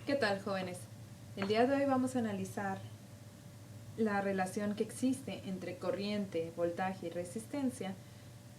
¿Qué tal, jóvenes? El día de hoy vamos a analizar la relación que existe entre corriente, voltaje y resistencia,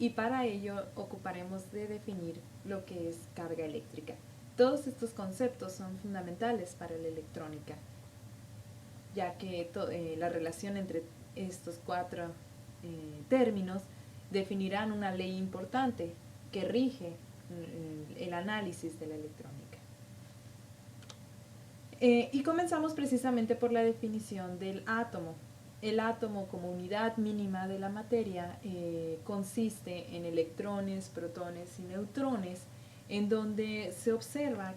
y para ello ocuparemos de definir lo que es carga eléctrica. Todos estos conceptos son fundamentales para la electrónica, ya que la relación entre estos cuatro términos definirán una ley importante que rige el análisis de la electrónica. Y comenzamos precisamente por la definición del átomo. El átomo como unidad mínima de la materia consiste en electrones, protones y neutrones, en donde se observa,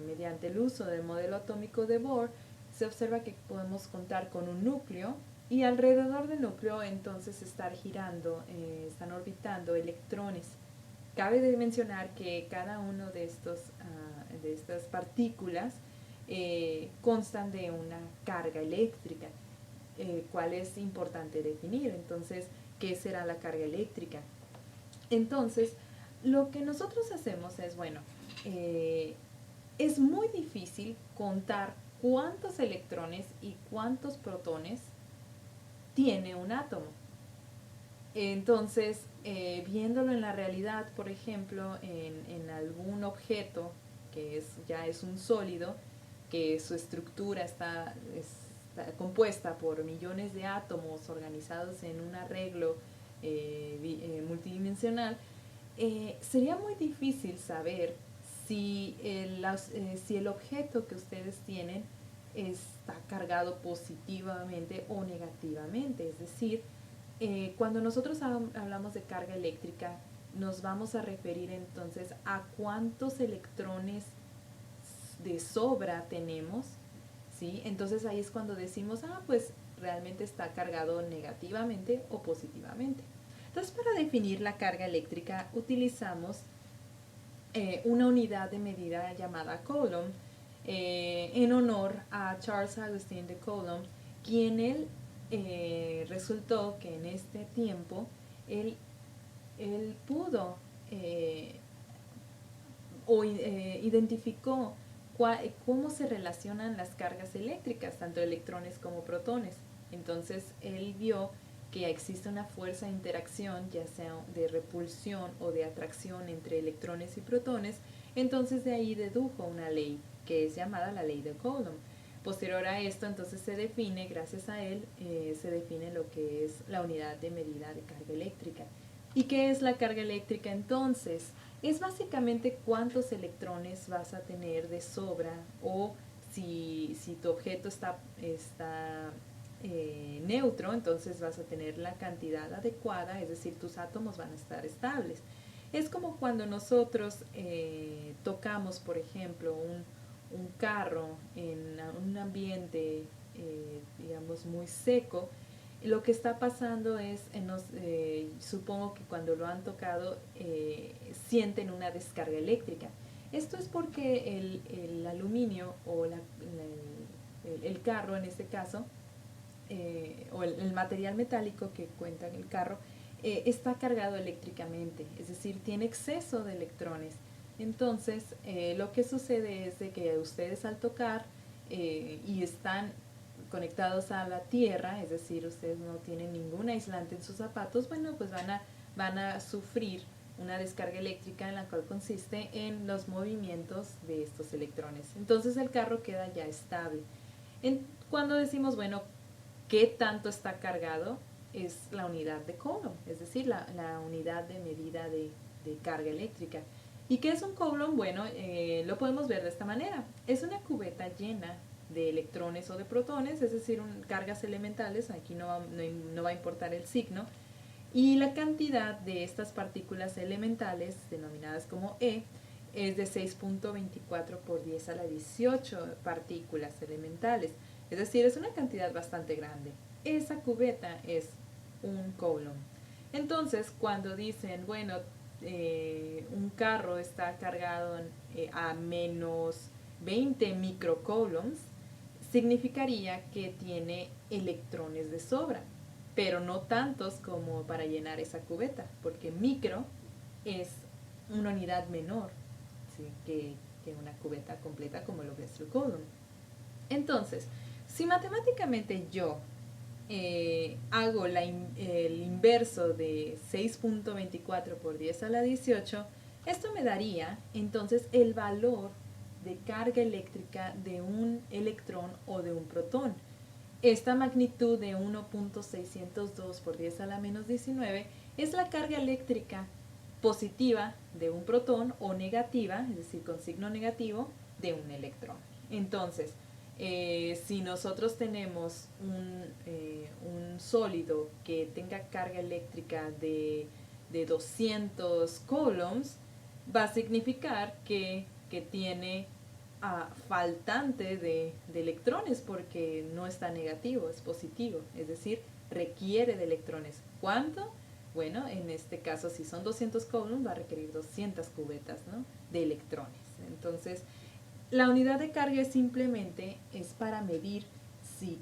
mediante el uso del modelo atómico de Bohr, se observa que podemos contar con un núcleo y alrededor del núcleo entonces están orbitando electrones. Cabe de mencionar que cada uno de estas partículas constan de una carga eléctrica, cual es importante definir. Entonces, ¿qué será la carga eléctrica? Entonces, lo que nosotros hacemos es, bueno, es muy difícil contar cuántos electrones y cuántos protones tiene un átomo. Entonces, viéndolo en la realidad, por ejemplo, en algún objeto que ya es un sólido, que su estructura está compuesta por millones de átomos organizados en un arreglo multidimensional, sería muy difícil saber si el objeto que ustedes tienen está cargado positivamente o negativamente. Es decir, cuando nosotros hablamos de carga eléctrica, nos vamos a referir entonces a cuántos electrones de sobra tenemos, ¿sí? Entonces ahí es cuando decimos, pues realmente está cargado negativamente o positivamente. Entonces, para definir la carga eléctrica utilizamos una unidad de medida llamada Coulomb, en honor a Charles Augustin de Coulomb, quien resultó que en este tiempo él pudo identificó cómo se relacionan las cargas eléctricas, tanto electrones como protones. Entonces él vio que existe una fuerza de interacción, ya sea de repulsión o de atracción entre electrones y protones. Entonces de ahí dedujo una ley que es llamada la ley de Coulomb. Posterior a esto, entonces se define, gracias a él, se define lo que es la unidad de medida de carga eléctrica. ¿Y qué es la carga eléctrica entonces? Es básicamente cuántos electrones vas a tener de sobra, o si tu objeto está neutro, entonces vas a tener la cantidad adecuada, es decir, tus átomos van a estar estables. Es como cuando nosotros tocamos, por ejemplo, un carro en un ambiente, digamos, muy seco. Lo que está pasando es, supongo que cuando lo han tocado, sienten una descarga eléctrica. Esto es porque el aluminio o el carro en este caso, o el material metálico que cuenta en el carro, está cargado eléctricamente, es decir, tiene exceso de electrones. Entonces, lo que sucede es de que ustedes al tocar y están conectados a la tierra, es decir, ustedes no tienen ningún aislante en sus zapatos, bueno, pues van a sufrir una descarga eléctrica, en la cual consiste en los movimientos de estos electrones. Entonces el carro queda ya estable. Cuando decimos, bueno, ¿qué tanto está cargado? Es la unidad de Coulomb, es decir, la unidad de medida de carga eléctrica. ¿Y qué es un Coulomb? Bueno, lo podemos ver de esta manera. Es una cubeta llena de electrones o de protones, es decir, cargas elementales, aquí no va a importar el signo, y la cantidad de estas partículas elementales, denominadas como E, es de 6.24 por 10 a la 18 partículas elementales. Es decir, es una cantidad bastante grande. Esa cubeta es un Coulomb. Entonces, cuando dicen, bueno, un carro está cargado a menos 20 microcoulombs, significaría que tiene electrones de sobra, pero no tantos como para llenar esa cubeta, porque micro es una unidad menor, ¿sí? que una cubeta completa como lo que es el Coulomb. Entonces, si matemáticamente yo hago el inverso de 6.24 por 10 a la 18, esto me daría entonces el valor de carga eléctrica de un electrón o de un protón. Esta magnitud de 1.602 por 10 a la menos 19 es la carga eléctrica positiva de un protón o negativa, es decir, con signo negativo, de un electrón. Entonces, si nosotros tenemos un sólido que tenga carga eléctrica de 200 coulombs, va a significar que tiene faltante de electrones porque no está negativo, es positivo, es decir, requiere de electrones. ¿Cuánto? Bueno, en este caso, si son 200 coulombs, va a requerir 200 cubetas, ¿no?, de electrones. Entonces, la unidad de carga es para medir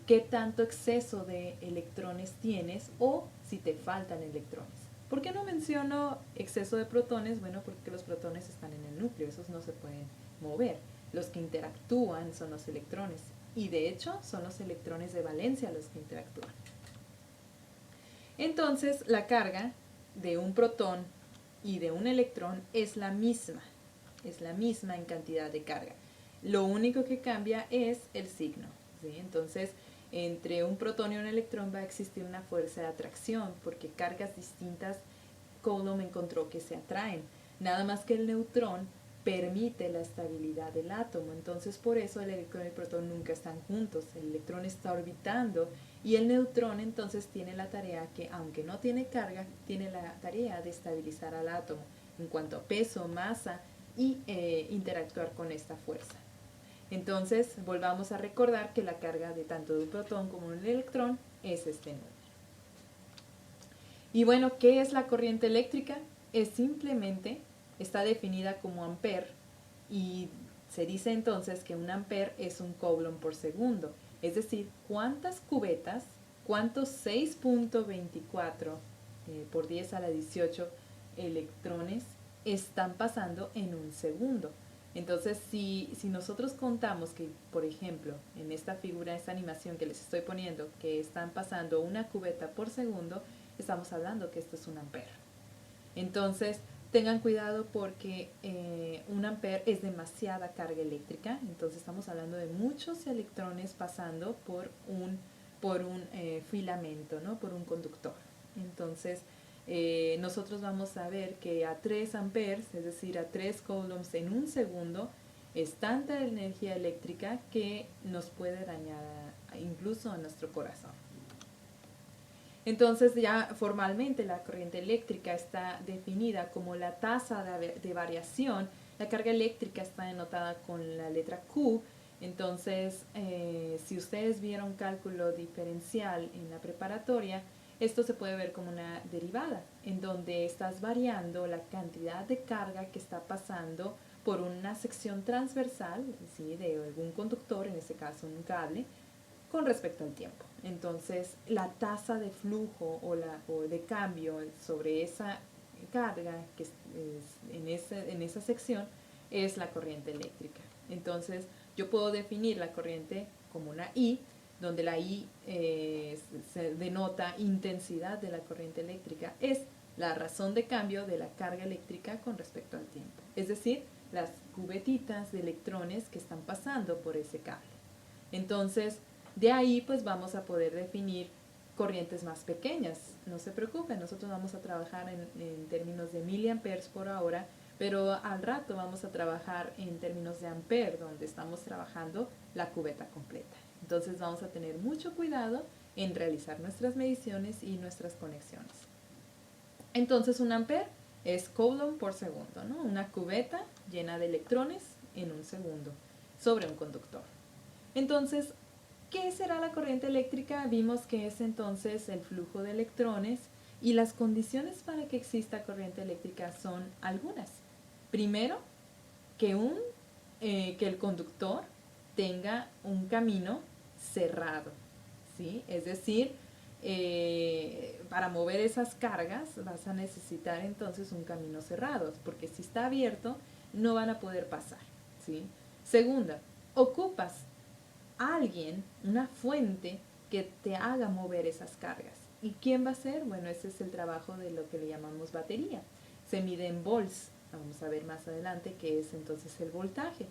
qué tanto exceso de electrones tienes o si te faltan electrones. ¿Por qué no menciono exceso de protones? Bueno, porque los protones están en el núcleo, esos no se pueden mover. Los que interactúan son los electrones y de hecho son los electrones de valencia los que interactúan. Entonces, la carga de un protón y de un electrón es la misma en cantidad de carga. Lo único que cambia es el signo, ¿sí? Entonces, entre un protón y un electrón va a existir una fuerza de atracción porque cargas distintas Coulomb encontró que se atraen. Nada más que el neutrón permite la estabilidad del átomo. Entonces, por eso el electrón y el protón nunca están juntos. El electrón está orbitando y el neutrón entonces tiene la tarea que, aunque no tiene carga, tiene la tarea de estabilizar al átomo en cuanto a peso, masa y interactuar con esta fuerza. Entonces, volvamos a recordar que la carga de tanto de un protón como de un electrón es este número. Y bueno, ¿qué es la corriente eléctrica? Está definida como ampere y se dice entonces que un ampere es un coulomb por segundo. Es decir, cuántos 6.24 por 10 a la 18 electrones están pasando en un segundo. Entonces, si nosotros contamos que, por ejemplo, en esta figura, esta animación que les estoy poniendo, que están pasando una cubeta por segundo, estamos hablando que esto es un ampere. Entonces, tengan cuidado porque un ampere es demasiada carga eléctrica. Entonces, estamos hablando de muchos electrones pasando por un filamento, ¿no?, por un conductor. Entonces, nosotros vamos a ver que a 3 amperes, es decir, a 3 coulombs en un segundo, es tanta energía eléctrica que nos puede dañar incluso a nuestro corazón. Entonces, ya formalmente la corriente eléctrica está definida como la tasa de variación. La carga eléctrica está denotada con la letra Q. Entonces, si ustedes vieron cálculo diferencial en la preparatoria, esto se puede ver como una derivada, en donde estás variando la cantidad de carga que está pasando por una sección transversal, ¿sí?, de algún conductor, en este caso un cable, con respecto al tiempo. Entonces, la tasa de flujo o de cambio sobre esa carga que en esa sección es la corriente eléctrica. Entonces, yo puedo definir la corriente como una I, donde la I se denota intensidad de la corriente eléctrica, es la razón de cambio de la carga eléctrica con respecto al tiempo. Es decir, las cubetitas de electrones que están pasando por ese cable. Entonces, de ahí pues vamos a poder definir corrientes más pequeñas. No se preocupen, nosotros vamos a trabajar en términos de miliamperes por hora, pero al rato vamos a trabajar en términos de ampere, donde estamos trabajando la cubeta completa. Entonces vamos a tener mucho cuidado en realizar nuestras mediciones y nuestras conexiones. Entonces un ampere es coulomb por segundo, ¿no?, una cubeta llena de electrones en un segundo sobre un conductor. Entonces, ¿qué será la corriente eléctrica? Vimos que es entonces el flujo de electrones y las condiciones para que exista corriente eléctrica son algunas. Primero, que el conductor tenga un camino cerrado, ¿sí? Es decir, para mover esas cargas vas a necesitar entonces un camino cerrado, porque si está abierto no van a poder pasar, ¿sí? Segunda, ocupas a alguien, una fuente que te haga mover esas cargas. ¿Y quién va a ser? Bueno, ese es el trabajo de lo que le llamamos batería. Se mide en volts. Vamos a ver más adelante qué es entonces el voltaje.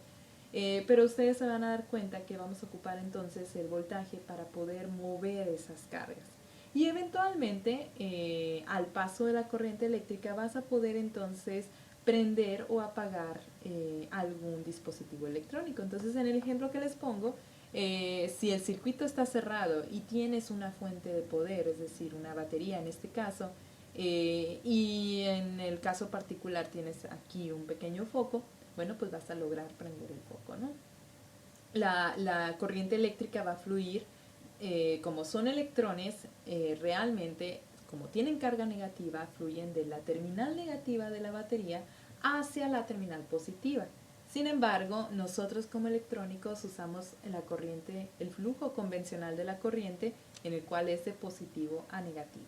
Pero ustedes se van a dar cuenta que vamos a ocupar entonces el voltaje para poder mover esas cargas. Y eventualmente, al paso de la corriente eléctrica, vas a poder entonces prender o apagar algún dispositivo electrónico. Entonces, en el ejemplo que les pongo, si el circuito está cerrado y tienes una fuente de poder, es decir, una batería en este caso, y en el caso particular tienes aquí un pequeño foco, bueno, pues vas a lograr prender el foco, ¿no? La corriente eléctrica va a fluir, como son electrones, realmente, como tienen carga negativa, fluyen de la terminal negativa de la batería hacia la terminal positiva. Sin embargo, nosotros como electrónicos usamos la corriente, el flujo convencional de la corriente, en el cual es de positivo a negativo.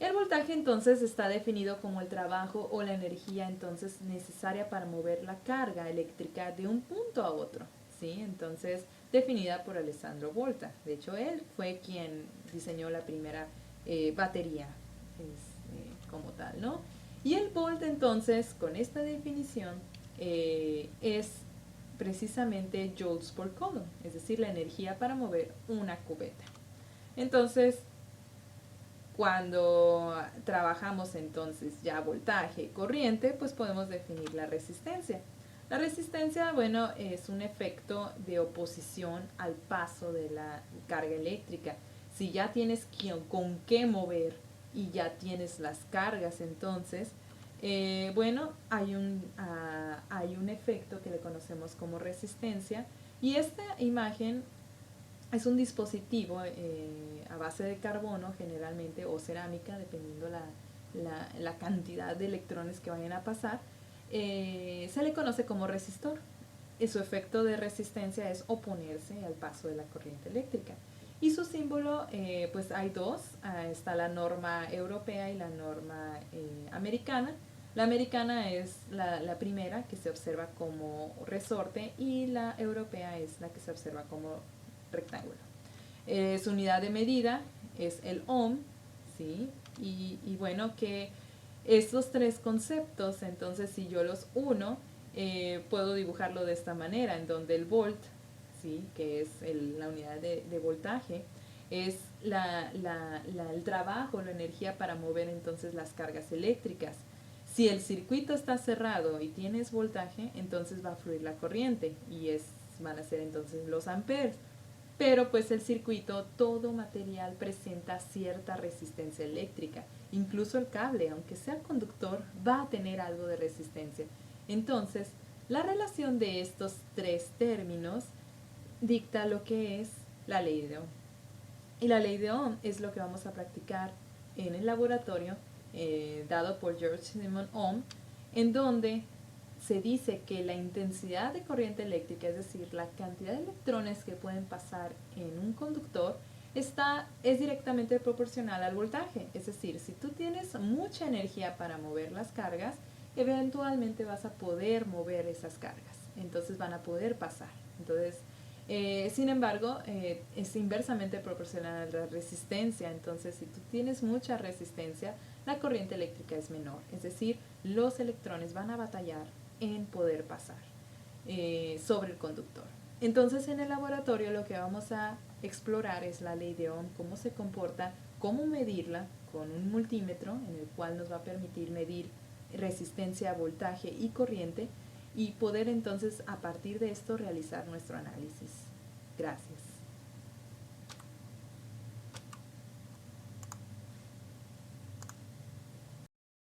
El voltaje entonces está definido como el trabajo o la energía entonces necesaria para mover la carga eléctrica de un punto a otro, ¿sí? Entonces, definida por Alessandro Volta. De hecho, él fue quien diseñó la primera batería como tal, ¿no? Y el volt entonces, con esta definición, es precisamente joules por coulomb, es decir, la energía para mover una cubeta. Entonces, cuando trabajamos entonces ya voltaje, corriente, pues podemos definir la resistencia. La resistencia, bueno, es un efecto de oposición al paso de la carga eléctrica. Si ya tienes con qué mover y ya tienes las cargas, entonces, bueno, hay un efecto que le conocemos como resistencia, y esta imagen es un dispositivo a base de carbono generalmente o cerámica, dependiendo la cantidad de electrones que vayan a pasar. Se le conoce como resistor. Y su efecto de resistencia es oponerse al paso de la corriente eléctrica. Y su símbolo, pues hay dos. Está la norma europea y la norma americana. La americana es la primera, que se observa como resorte, y la europea es la que se observa como rectángulo. Su unidad de medida es el ohm, ¿sí? Y bueno, que estos tres conceptos, entonces si yo los uno, puedo dibujarlo de esta manera, en donde el volt, ¿sí? Que es la unidad de voltaje, es el trabajo, la energía para mover entonces las cargas eléctricas. Si el circuito está cerrado y tienes voltaje, entonces va a fluir la corriente y van a ser entonces los amperes. Pero pues el circuito, todo material presenta cierta resistencia eléctrica. Incluso el cable, aunque sea conductor, va a tener algo de resistencia. Entonces, la relación de estos tres términos dicta lo que es la ley de Ohm. Y la ley de Ohm es lo que vamos a practicar en el laboratorio dado por George Simon Ohm, en donde se dice que la intensidad de corriente eléctrica, es decir, la cantidad de electrones que pueden pasar en un conductor, es directamente proporcional al voltaje. Es decir, si tú tienes mucha energía para mover las cargas, eventualmente vas a poder mover esas cargas. Entonces van a poder pasar. Entonces, sin embargo, es inversamente proporcional a la resistencia. Entonces, si tú tienes mucha resistencia, la corriente eléctrica es menor. Es decir, los electrones van a batallar en poder pasar sobre el conductor. Entonces, en el laboratorio lo que vamos a explorar es la ley de Ohm, cómo se comporta, cómo medirla con un multímetro, en el cual nos va a permitir medir resistencia, voltaje y corriente, y poder entonces a partir de esto realizar nuestro análisis. Gracias.